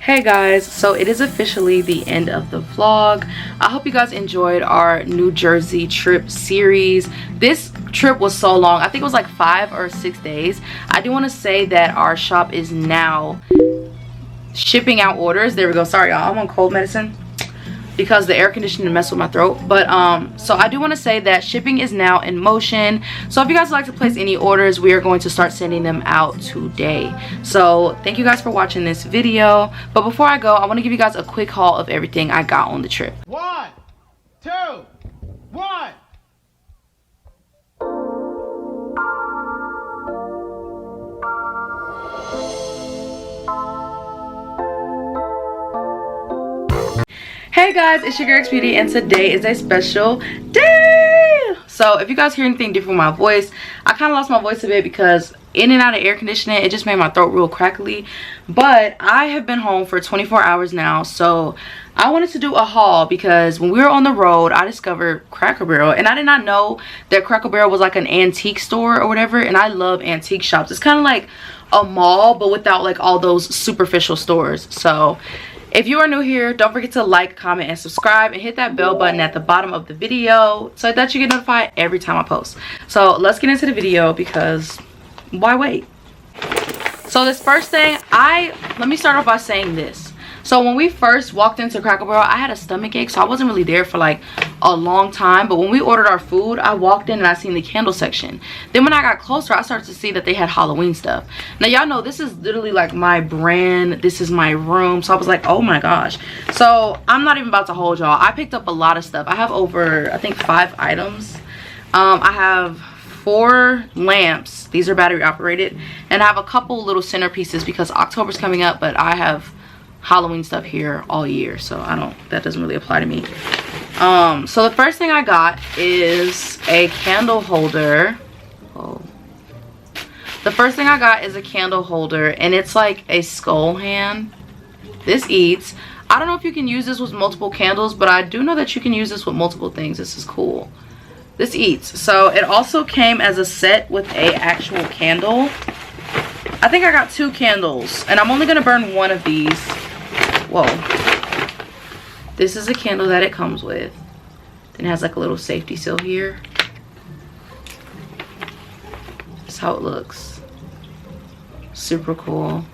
Hey guys, so it is officially the end of the vlog. I hope you guys enjoyed our New Jersey trip series. This trip was so long. I think it was like 5 or 6 days. I do want to say that our shop is now shipping out orders. There we go. Sorry y'all, I'm on cold medicine because the air conditioning messed with my throat. But so I do want to say that shipping is now in motion. So if you guys would like to place any orders, we are going to start sending them out today. So thank you guys for watching this video. But before I go, I want to give you guys a quick haul of everything I got on the trip. 1, 2, 1. Hey guys, it's your girl XBeauty, and today is a special day. So if you guys hear anything different with my voice, I kind of lost my voice a bit because in and out of air conditioning, it just made my throat real crackly. But I have been home for 24 hours now, so I wanted to do a haul because when we were on the road, I discovered Cracker Barrel, and I did not know that Cracker Barrel was like an antique store or whatever. And I love antique shops. It's kind of like a mall, but without like all those superficial stores. So if you are new here, don't forget to like, comment, and subscribe, and hit that bell button at the bottom of the video so that you get notified every time I post. So let's get into the video because why wait? So this first thing, let me start off by saying this. So when we first walked into Cracker Barrel, I had a stomach ache, so I wasn't really there for like a long time. But when we ordered our food, I walked in and I seen the candle section. Then when I got closer, I started to see that they had Halloween stuff. Now y'all know this is literally like my brand. This is my room. So I was like, oh my gosh. So I'm not even about to hold y'all. I picked up a lot of stuff. I have over, I think, 5 items. I have 4 lamps. These are battery operated. And I have a couple little centerpieces because October's coming up, but I have Halloween stuff here all year, so that doesn't really apply to me. So the first thing I got is a candle holder. The first thing I got is a candle holder, and it's like a skull hand. This eats. I don't know if you can use this with multiple candles, but I do know that you can use this with multiple things. This is cool. This eats. So it also came as a set with a actual candle. I think I got 2 candles, and I'm only gonna burn one of these. Whoa. This is a candle that it comes with. Then it has like a little safety seal here. That's how it looks. Super cool.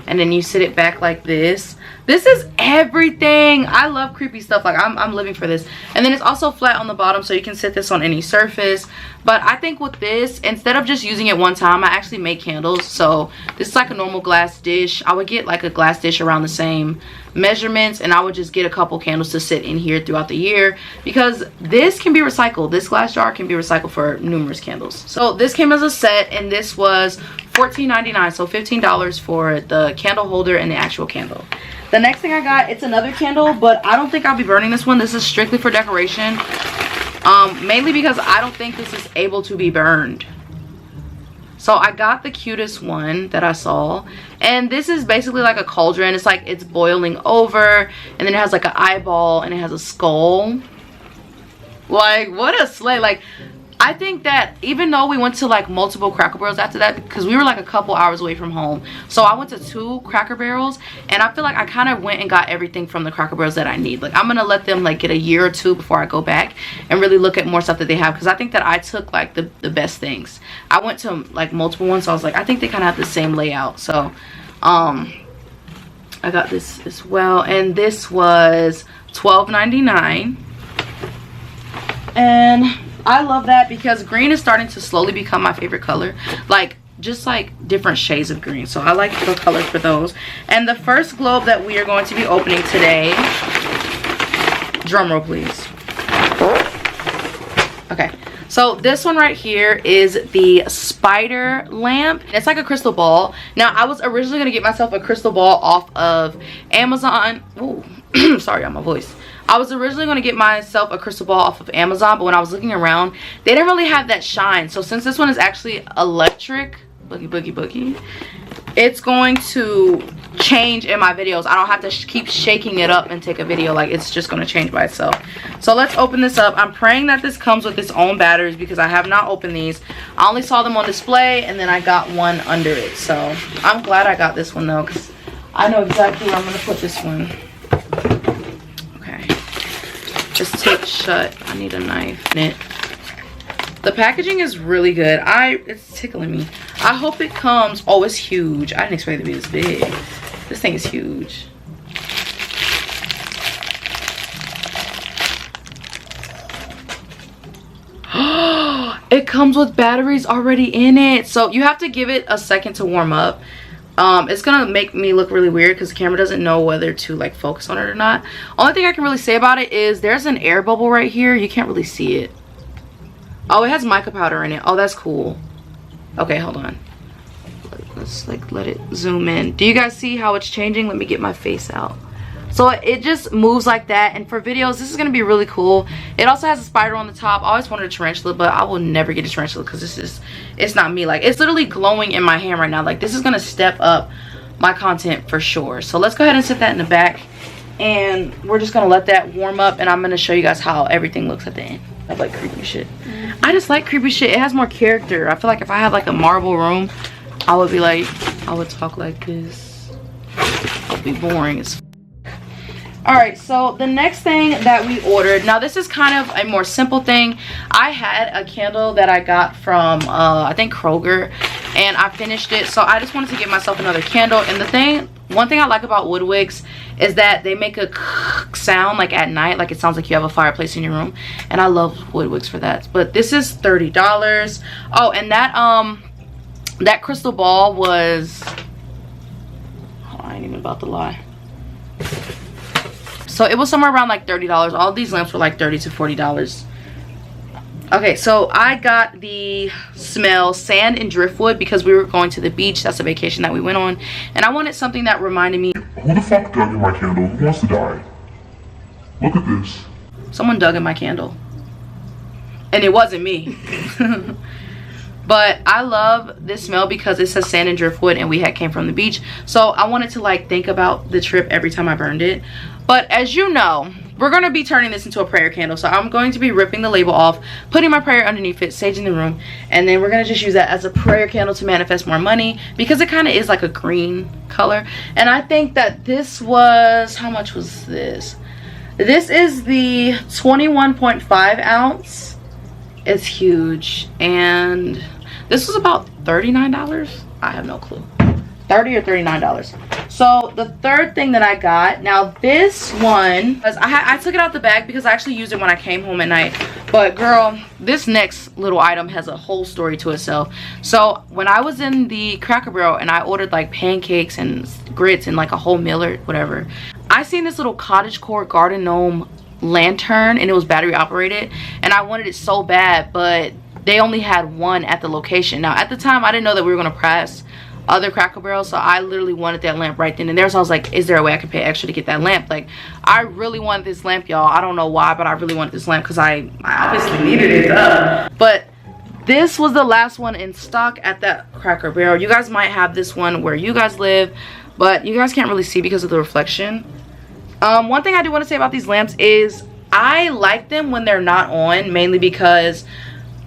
And then you sit it back like this. This is everything. I love creepy stuff. Like I'm living for this. And then it's also flat on the bottom, so you can sit this on any surface. But I think with this, instead of just using it one time, I actually make candles. So this is like a normal glass dish. I would get like a glass dish around the same measurements, and I would just get a couple candles to sit in here throughout the year, because this can be recycled. This glass jar can be recycled for numerous candles. So this came as a set, and this was $14.99, so $15 for the candle holder and the actual candle. The next thing I got, it's another candle, but I don't think I'll be burning this one. This is strictly for decoration, mainly because I don't think this is able to be burned. So I got the cutest one that I saw, and this is basically like a cauldron. It's like it's boiling over, and then it has like an eyeball, and it has a skull. Like, what a slay. Like, I think that even though we went to like multiple Cracker Barrels after that, because we were like a couple hours away from home, so I went to 2 Cracker Barrels, and I feel like I kind of went and got everything from the Cracker Barrels that I need. Like, I'm gonna let them like get a year or 2 before I go back and really look at more stuff that they have, because I think that I took like the best things. I went to like multiple ones, so I was like, I think they kind of have the same layout. So I got this as well, and this was $12.99. And I love that because green is starting to slowly become my favorite color. Like, just like different shades of green. So I like the colors for those. And the first globe that we are going to be opening today, drum roll please. Okay, so this one right here is the spider lamp. It's like a crystal ball. Now I was originally gonna get myself a crystal ball off of Amazon. Ooh, sorry on my voice. I was originally going to get myself a crystal ball off of Amazon, but when I was looking around, they didn't really have that shine. So since this one is actually electric, boogie boogie boogie, it's going to change in my videos. I don't have to keep shaking it up and take a video. Like, it's just going to change by itself. So let's open this up. I'm praying that this comes with its own batteries because I have not opened these. I only saw them on display, and then I got one under it. So I'm glad I got this one though, because I know exactly where I'm gonna put this one. Okay. Just tape shut. I need a knife. The packaging is really good. It's tickling me. I hope it comes. Oh, it's huge. I didn't expect it to be this big. This thing is huge. It comes with batteries already in it, so you have to give it a second to warm up. It's gonna make me look really weird because the camera doesn't know whether to like focus on it or not. Only thing I can really say about it is there's an air bubble right here. You can't really see it. Oh, it has mica powder in it. Oh, that's cool. Okay, hold on. Let's like let it zoom in. Do you guys see how it's changing? Let me get my face out. So it just moves like that, and for videos this is gonna be really cool. It also has a spider on the top. I always wanted a tarantula, but I will never get a tarantula because it's not me. Like, it's literally glowing in my hand right now. Like, this is gonna step up my content for sure. So let's go ahead and set that in the back, and we're just gonna let that warm up, and I'm gonna show you guys how everything looks at the end. I like creepy shit. I just like creepy shit. It has more character. I feel like if I have like a marble room, I would talk like this. I'll be boring as Alright, so the next thing that we ordered, now this is kind of a more simple thing. I had a candle that I got from I think Kroger, and I finished it, so I just wanted to get myself another candle. And one thing I like about wood wicks is that they make a sound like at night, like it sounds like you have a fireplace in your room, and I love wood wicks for that. But this is $30. Oh, and that crystal ball was, oh, I ain't even about to lie. So it was somewhere around like $30. All these lamps were like $30 to $40. Okay, so I got the smell sand and driftwood because we were going to the beach. That's a vacation that we went on, and I wanted something that reminded me. Who the fuck dug in my candle? Who wants to die? Look at this. Someone dug in my candle, and it wasn't me. But I love this smell because it says sand and driftwood, and we came from the beach, so I wanted to like think about the trip every time I burned it. But as you know, we're going to be turning this into a prayer candle, so I'm going to be ripping the label off, putting my prayer underneath it, saging the room, and then we're going to just use that as a prayer candle to manifest more money, because it kind of is like a green color. And I think that this was, how much was this? This is the 21.5 ounce. It's huge, and this was about $39. I have no clue. $30 or $39. So the third thing that I got, now this one, because I took it out the bag because I actually used it when I came home at night. But girl, this next little item has a whole story to itself. So when I was in the Cracker Barrel and I ordered like pancakes and grits and like a whole meal or whatever, I seen this little cottagecore garden gnome lantern, and it was battery operated, and I wanted it so bad, but they only had one at the location. Now at the time I didn't know that we were going to press other Cracker Barrels, so I literally wanted that lamp right then and there. So I was like, is there a way I could pay extra to get that lamp? Like, I really wanted this lamp, y'all. I don't know why, but I really wanted this lamp because I obviously needed it. But this was the last one in stock at that Cracker Barrel. You guys might have this one where you guys live, but you guys can't really see because of the reflection. One thing I do want to say about these lamps is I like them when they're not on, mainly because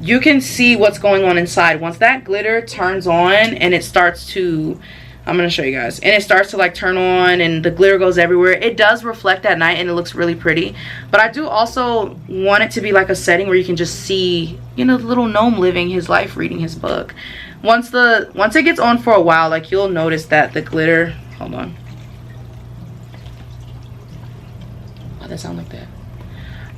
you can see what's going on inside. Once that glitter turns on and it starts to, I'm going to show you guys, and it starts to like turn on and the glitter goes everywhere, it does reflect at night and it looks really pretty. But I do also want it to be like a setting where you can just see, you know, the little gnome living his life, reading his book. Once it gets on for a while, like, you'll notice that the glitter, hold on. Why'd that sound like that?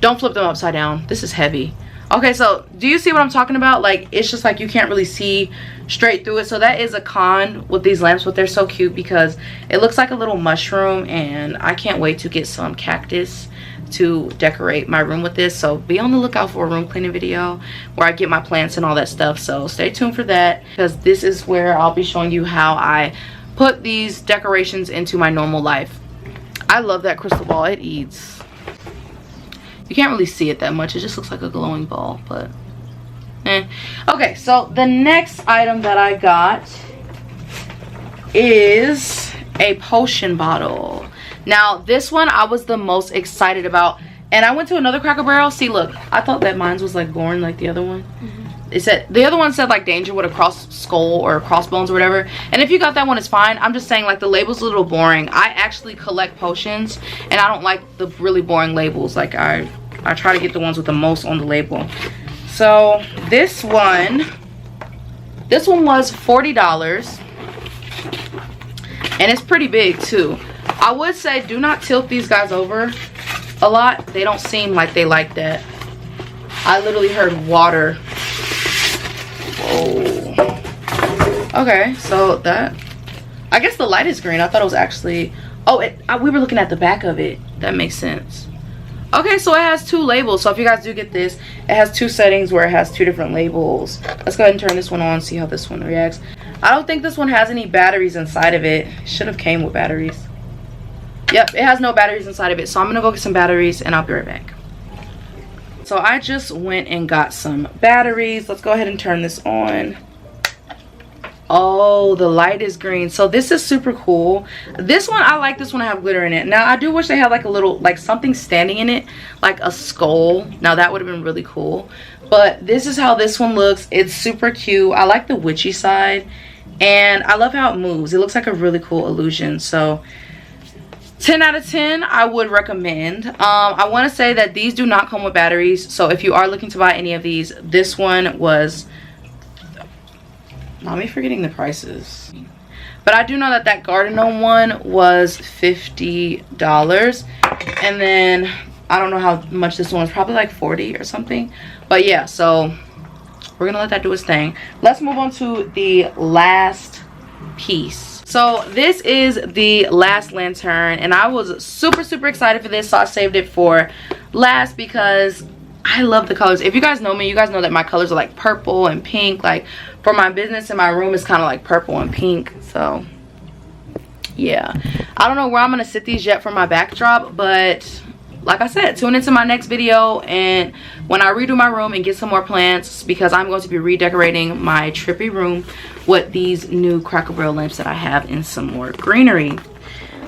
Don't flip them upside down. This is heavy. Okay, so do you see what I'm talking about? Like, it's just like you can't really see straight through it. So that is a con with these lamps, but they're so cute because it looks like a little mushroom, and I can't wait to get some cactus to decorate my room with this. So be on the lookout for a room cleaning video where I get my plants and all that stuff. So stay tuned for that, because this is where I'll be showing you how I put these decorations into my normal life. I love that crystal ball. It eats. You can't really see it that much. It just looks like a glowing ball, but okay, so the next item that I got is a potion bottle. Now this one I was the most excited about, and I went to another Cracker Barrel. See, look, I thought that mine was like boring like the other one. it said, the other one said like danger with a cross skull or crossbones or whatever. And if you got that one, it's fine. I'm just saying like the label's a little boring. I actually collect potions and I don't like the really boring labels. Like I try to get the ones with the most on the label. So this one was $40 and it's pretty big too. I would say do not tilt these guys over a lot. They don't seem like they like that. I literally heard water. Whoa. Okay, so that, I guess the light is green. I thought it was actually, oh, we were looking at the back of it. That makes sense. Okay, so it has 2 labels. So if you guys do get this, it has 2 settings where it has 2 different labels. Let's go ahead and turn this one on, see how this one reacts. I don't think this one has any batteries inside of it. Should have came with batteries. Yep, it has no batteries inside of it. So I'm gonna go get some batteries and I'll be right back. So I just went and got some batteries. Let's go ahead and turn this on. Oh, the light is green. So this is super cool. This one, I like this one to have glitter in it. Now I do wish they had like a little, like something standing in it, like a skull. Now that would have been really cool. But this is how this one looks. It's super cute. I like the witchy side and I love how it moves. It looks like a really cool illusion. So 10 out of 10, I would recommend. I want to say that these do not come with batteries. So if you are looking to buy any of these, this one was, not me forgetting the prices. But I do know that that garden gnome one was $50. And then I don't know how much this one was, probably like 40 or something. But yeah, so we're gonna let that do its thing. Let's move on to the last piece. So this is the last lantern and I was super excited for this, so I saved it for last because I love the colors. If you guys know me, you guys know that my colors are like purple and pink. Like for my business in my room, it's kind of like purple and pink. So yeah, I don't know where I'm gonna sit these yet for my backdrop, but like I said, tune into my next video and when I redo my room and get some more plants, because I'm going to be redecorating my trippy room with these new Cracker Barrel lamps that I have in some more greenery.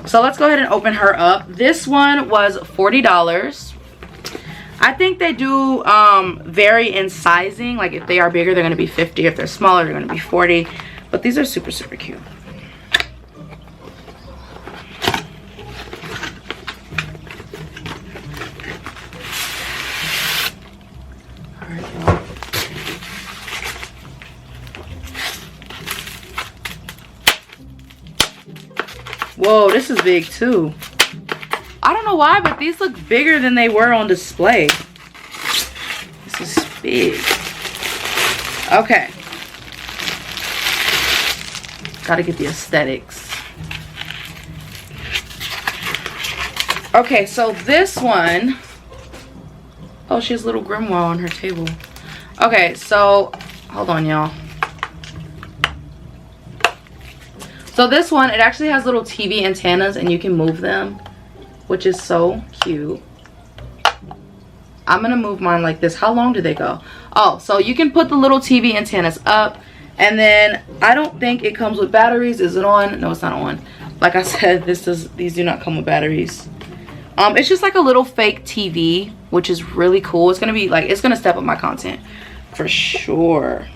So let's go ahead and open her up. This one was $40. I think they do vary in sizing. Like if they are bigger, they're going to be 50. If they're smaller, they're going to be 40. But these are super cute. Whoa, this is big too. I don't know why, but these look bigger than they were on display. This is big. Okay. Gotta get the aesthetics. Okay, so this one, oh, she has a little grimoire on her table. Okay, so hold on, y'all. So this one, it actually has little TV antennas and you can move them, which is so cute. I'm gonna move mine like this. How long do they go? Oh, so you can put the little TV antennas up, and then I don't think it comes with batteries. Is it on? No, it's not on. Like I said, these do not come with batteries. It's just like a little fake TV, which is really cool. It's gonna be like, it's gonna step up my content for sure.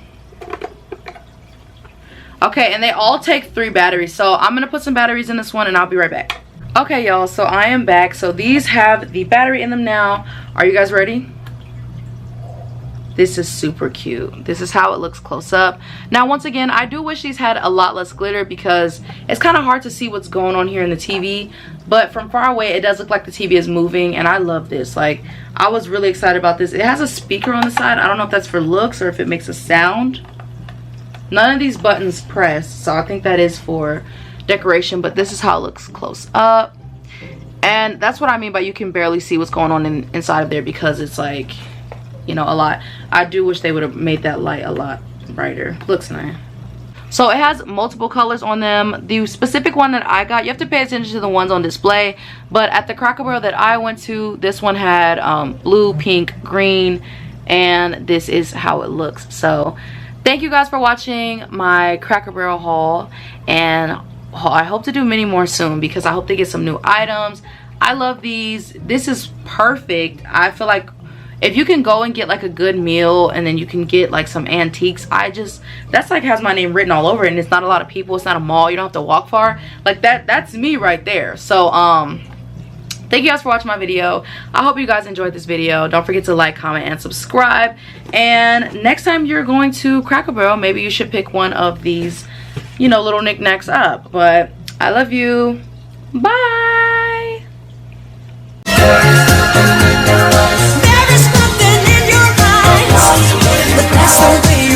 Okay, and they all take 3 batteries. So I'm gonna put some batteries in this one and I'll be right back. Okay, y'all, so I am back. So these have the battery in them now. Are you guys ready? This is super cute. This is how it looks close up. Now, once again, I do wish these had a lot less glitter because it's kind of hard to see what's going on here in the TV. But from far away, it does look like the TV is moving, and I love this. Like, I was really excited about this. It has a speaker on the side. I don't know if that's for looks or if it makes a sound. None of these buttons press, so I think that is for decoration, but this is how it looks close up. And that's what I mean by you can barely see what's going on inside of there because it's like, you know, a lot. I do wish they would have made that light a lot brighter. Looks nice. So it has multiple colors on them. The specific one that I got, you have to pay attention to the ones on display, but at the Cracker Barrel that I went to, this one had blue, pink, green, and this is how it looks. So thank you guys for watching my Cracker Barrel haul, and I hope to do many more soon because I hope to get some new items. I love these. This is perfect. I feel like if you can go and get like a good meal and then you can get like some antiques, that's like has my name written all over it, and it's not a lot of people, it's not a mall, you don't have to walk far. Like that's me right there. So thank you guys for watching my video. I hope you guys enjoyed this video. Don't forget to like, comment, and subscribe. And next time you're going to Cracker Barrel, maybe you should pick one of these, you know, little knickknacks up. But I love you. Bye. There is something in your eyes, but that's the way